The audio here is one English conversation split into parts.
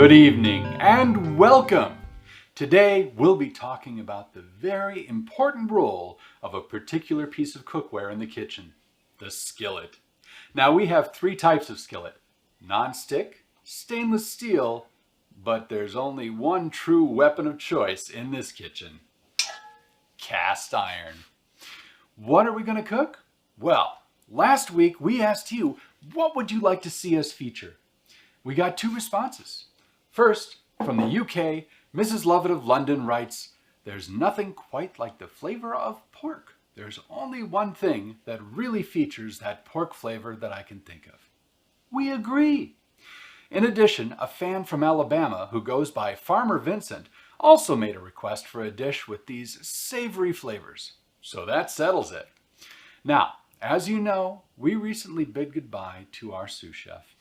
Good evening and welcome. Today we'll be talking about the very important role of a particular piece of cookware in the kitchen, the skillet. Now we have three types of skillet: non-stick, stainless steel, but there's only one true weapon of choice in this kitchen: cast iron. What are we going to cook? Well, last week we asked you, what would you like to see us feature? We got two responses. First, from the UK, Mrs. Lovett of London writes, "There's nothing quite like the flavor of pork. There's only one thing that really features that pork flavor that I can think of." We agree. In addition, a fan from Alabama who goes by Farmer Vincent also made a request for a dish with these savory flavors. So that settles it. Now, as you know, we recently bid goodbye to our sous chef.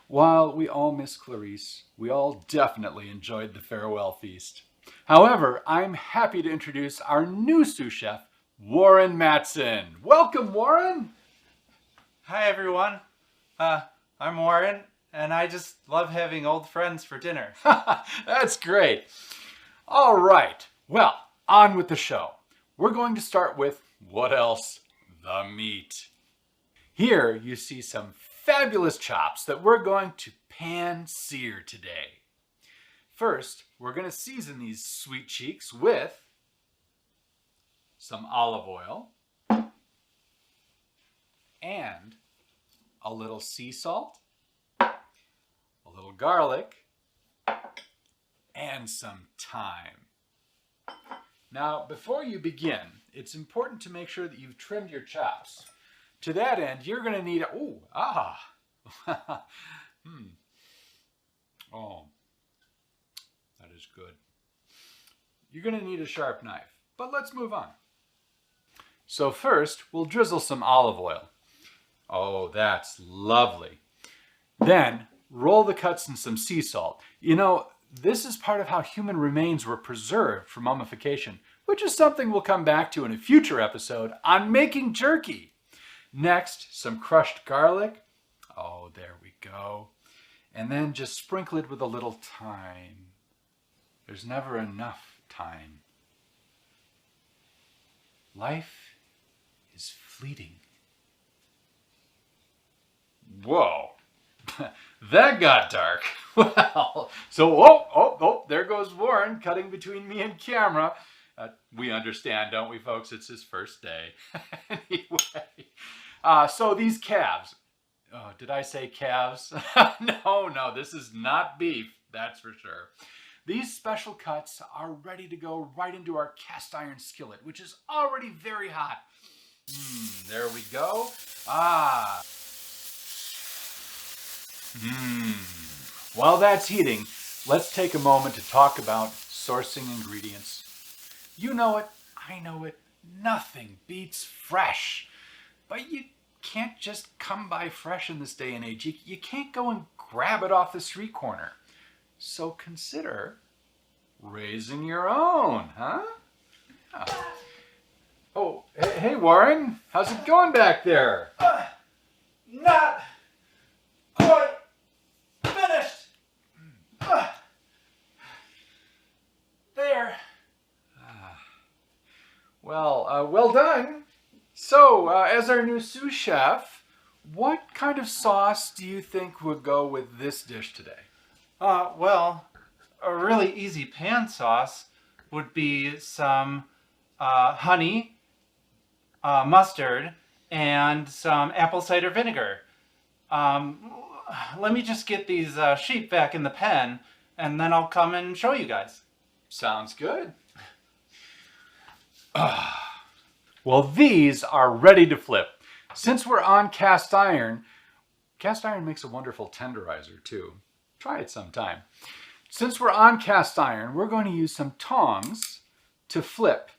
While we all miss Clarice, we all definitely enjoyed the farewell feast. However, I'm happy to introduce our new sous chef, Warren Matson. Welcome, Warren. Hi, everyone. I'm Warren, and I just love having old friends for dinner. That's great. All right. Well, on with the show. We're going to start with, what else? The meat. Here you see some fabulous chops that we're going to pan-sear today. First, we're going to season these sweet cheeks with some olive oil and a little sea salt, a little garlic, and some thyme. Now, before you begin, it's important to make sure that you've trimmed your chops. To that end, you're going to need, Oh, that is good. You're going to need a sharp knife, but let's move on. So first, we'll drizzle some olive oil. Oh, that's lovely. Then, roll the cuts in some sea salt. You know, this is part of how human remains were preserved for mummification, which is something we'll come back to in a future episode on making jerky. Next, some crushed garlic. Oh, there we go. And then just sprinkle it with a little thyme. There's never enough thyme. Life is fleeting. Whoa, that got dark. Well, so, there goes Warren cutting between me and camera. We understand, don't we, folks? It's his first day. Anyway, so these calves. Oh, did I say calves? No, this is not beef, that's for sure. These special cuts are ready to go right into our cast iron skillet, which is already very hot. There we go. While that's heating, let's take a moment to talk about sourcing ingredients. You know it, I know it, nothing beats fresh. But you can't just come by fresh in this day and age. You can't go and grab it off the street corner. So consider raising your own, huh? Yeah. Oh, hey Warren, how's it going back there? Not quite finished. There. Well done. So, as our new sous chef, what kind of sauce do you think would go with this dish today? Well, a really easy pan sauce would be some honey, mustard, and some apple cider vinegar. Let me just get these sheep back in the pen, and then I'll come and show you guys. Sounds good. Well, these are ready to flip. Since we're on cast iron makes a wonderful tenderizer too. Try it sometime. Since we're on cast iron, we're going to use some tongs to flip.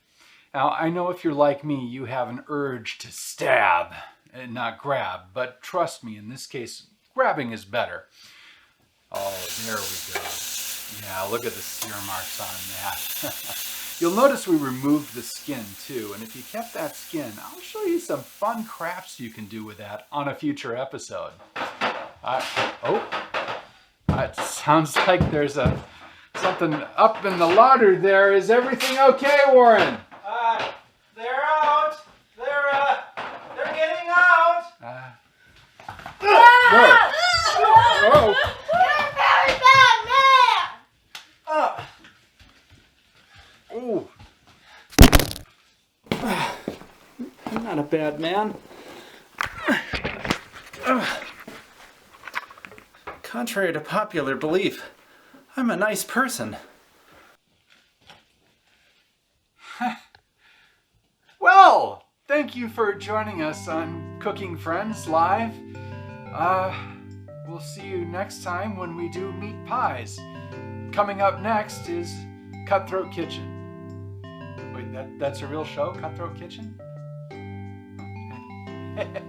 Now, I know if you're like me, you have an urge to stab and not grab, but trust me, in this case, grabbing is better. Oh, there we go. Yeah, look at the sear marks on that. You'll notice we removed the skin too, and if you kept that skin, I'll show you some fun crafts you can do with that on a future episode. I It sounds like there's something up in the larder there. Is everything okay, Warren? They're out. They're getting out. Whoa. Whoa. You're a very bad man! Ooh. I'm not a bad man. Contrary to popular belief, I'm a nice person. Well, thank you for joining us on Cooking Friends Live. We'll see you next time when we do meat pies. Coming up next is Cutthroat Kitchen. Wait, that's a real show, Cutthroat Kitchen? Okay.